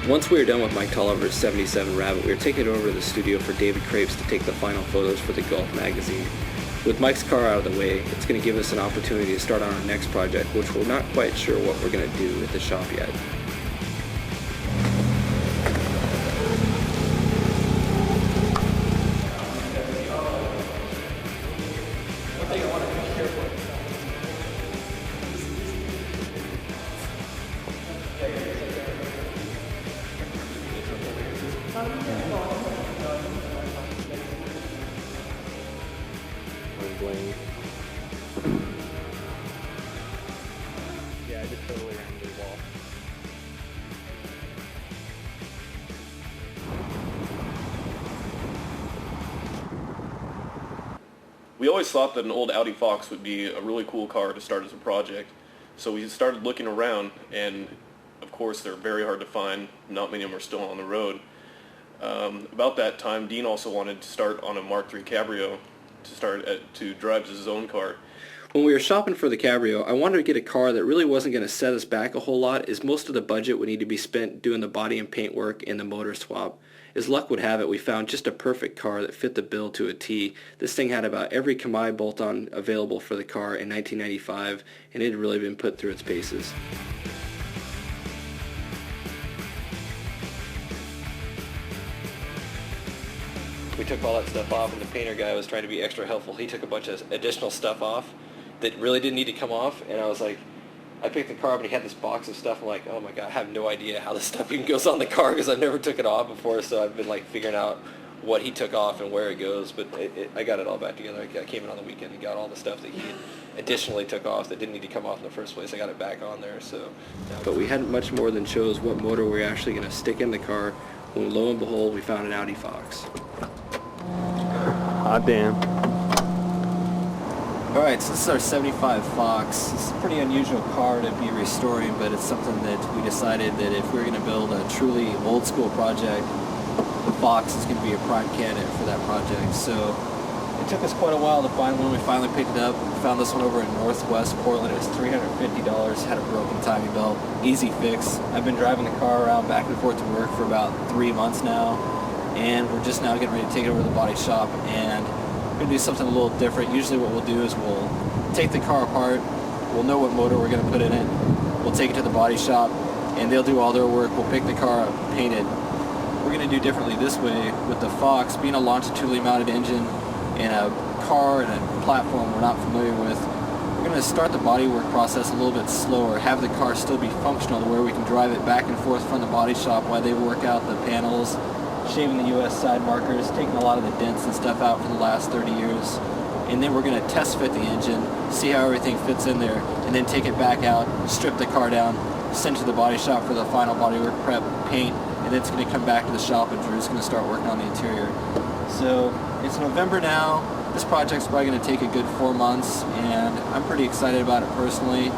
Once we were done with Mike Tolliver's 77 Rabbit, we were taking it over to the studio for David Crapes to take the final photos for the Gulf magazine. With Mike's car out of the way, it's going to give us an opportunity to start on our next project, which we're not quite sure what we're going to do at the shop yet. Yeah, I just totally ran into the wall. We always thought that an old Audi Fox would be a really cool car to start as a project, so we started looking around, and of course they're very hard to find. Not many of them are still on the road. About that time, Dean also wanted to start on a Mark III Cabrio to drive as his own car. When we were shopping for the Cabrio, I wanted to get a car that really wasn't going to set us back a whole lot, as most of the budget would need to be spent doing the body and paint work and the motor swap. As luck would have it, we found just a perfect car that fit the bill to a T. This thing had about every Kamai bolt-on available for the car in 1995, and it had really been put through its paces. We took all that stuff off, and the painter guy was trying to be extra helpful. He took a bunch of additional stuff off that really didn't need to come off, and I was like, I picked the car up and he had this box of stuff. I'm like, oh my god, I have no idea how this stuff even goes on the car because I've never took it off before, so I've been like figuring out what he took off and where it goes, but I got it all back together. I came in on the weekend and got all the stuff that he additionally took off that didn't need to come off in the first place. I got it back on there, so. But we hadn't much more than chose what motor we were actually going to stick in the car when lo and behold, we found an Audi Fox. Hot damn. Alright, so this is our 75 Fox. It's a pretty unusual car to be restoring, but it's something that we decided that if we were going to build a truly old school project, the Fox is going to be a prime candidate for that project. So it took us quite a while to find one. We finally picked it up. We found this one over in Northwest Portland. It was $350, had a broken timing belt, easy fix. I've been driving the car around back and forth to work for about 3 months now, and we're just now getting ready to take it over to the body shop, and we're going to do something a little different. Usually what we'll do is we'll take the car apart, we'll know what motor we're going to put in it, we'll take it to the body shop, and they'll do all their work. We'll pick the car up, paint it. We're going to do differently this way with the Fox, being a longitudinally mounted engine in a car and a platform we're not familiar with. We're going to start the body work process a little bit slower, have the car still be functional to where we can drive it back and forth from the body shop while they work out the panels, shaving the US side markers, taking a lot of the dents and stuff out for the last 30 years. And then we're going to test fit the engine, see how everything fits in there, and then take it back out, strip the car down, send it to the body shop for the final bodywork prep, paint, and then it's going to come back to the shop and Drew's going to start working on the interior. So it's November now. This project's probably going to take a good 4 months, and I'm pretty excited about it personally.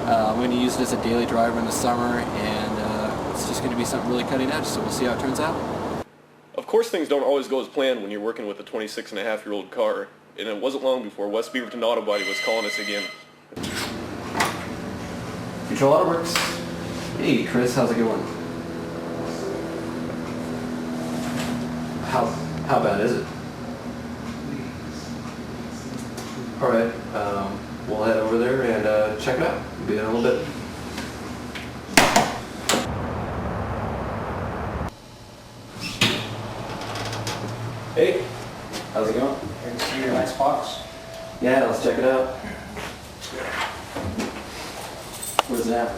I'm going to use it as a daily driver in the summer, and it's just going to be something really cutting edge, so we'll see how it turns out. Of course, things don't always go as planned when you're working with a 26-and-a-half-year-old car, and it wasn't long before West Beaverton Auto Body was calling us again. Futrell Autowerks. Hey Chris, how's it going? How bad is it? Alright, we'll head over there and check it out. We'll be there in a little bit. Hey, how's it going? Great to see your nice box. Yeah, let's check it out. Where's it at?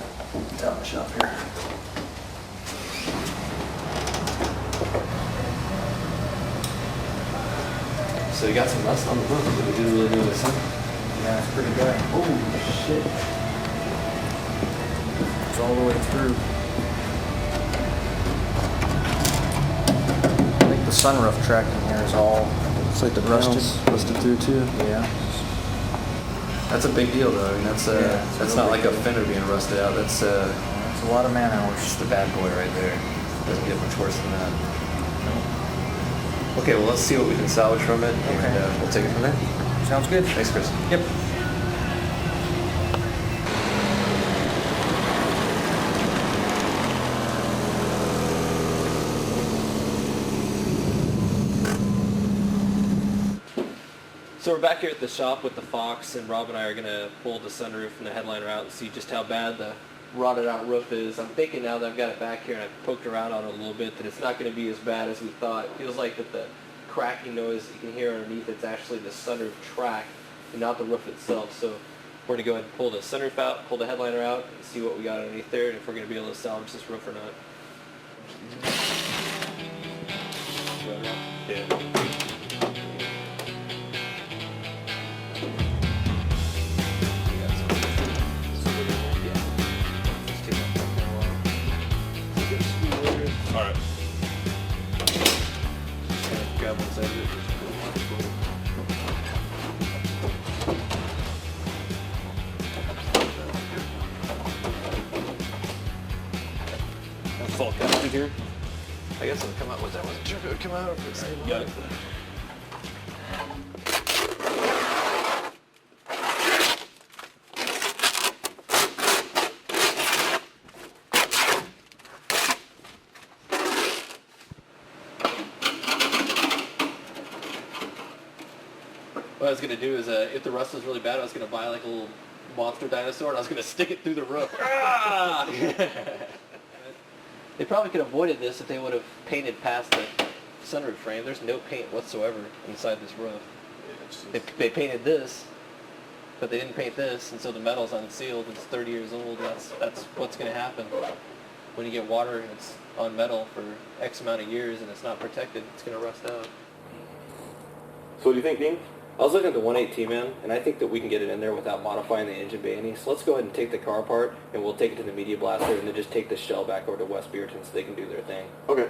It's out in the shop here. So you got some rust on the hook. Did we do really good with something? Yeah, it's pretty dry. Oh shit. It's all the way through. I think the sunroof track in here is all, It's like the rusted through too. Yeah. That's a big deal though. I mean, that's it's not real like a fender being rusted out. That's It's a lot of man hours. just the bad boy right there. Doesn't get much worse than that. Okay, well let's see what we can salvage from it, and we'll take it from there. Sounds good. Thanks, Chris. Yep. So we're back here at the shop with the Fox, and Rob and I are going to pull the sunroof and the headliner out and see just how bad the rotted out roof is. I'm thinking now that I've got it back here and I've poked around on it a little bit that it's not going to be as bad as we thought. It feels like that the cracking noise you can hear underneath, it's actually the sunroof track and not the roof itself. So we're going to go ahead and pull the sunroof out, pull the headliner out, and see what we got underneath there and if we're going to be able to salvage this roof or not. Yeah. All right. Grab one side of it. That's all connected here. I guess it'll come out. I wasn't sure if it would come out or if it's stable. Got it. What I was going to do is, if the rust was really bad, I was going to buy like a little monster dinosaur and I was going to stick it through the roof. Ah! They probably could have avoided this if they would have painted past the sunroof frame. There's no paint whatsoever inside this roof. They painted this, but they didn't paint this, and so the metal's unsealed. It's 30 years old. That's what's going to happen. When you get water and it's on metal for X amount of years and it's not protected, it's going to rust out. So what do you think, Dean? I was looking at the 1.8 man, and I think that we can get it in there without modifying the engine bay any. So let's go ahead and take the car apart, and we'll take it to the media blaster, and then just take the shell back over to West Beaverton so they can do their thing. Okay.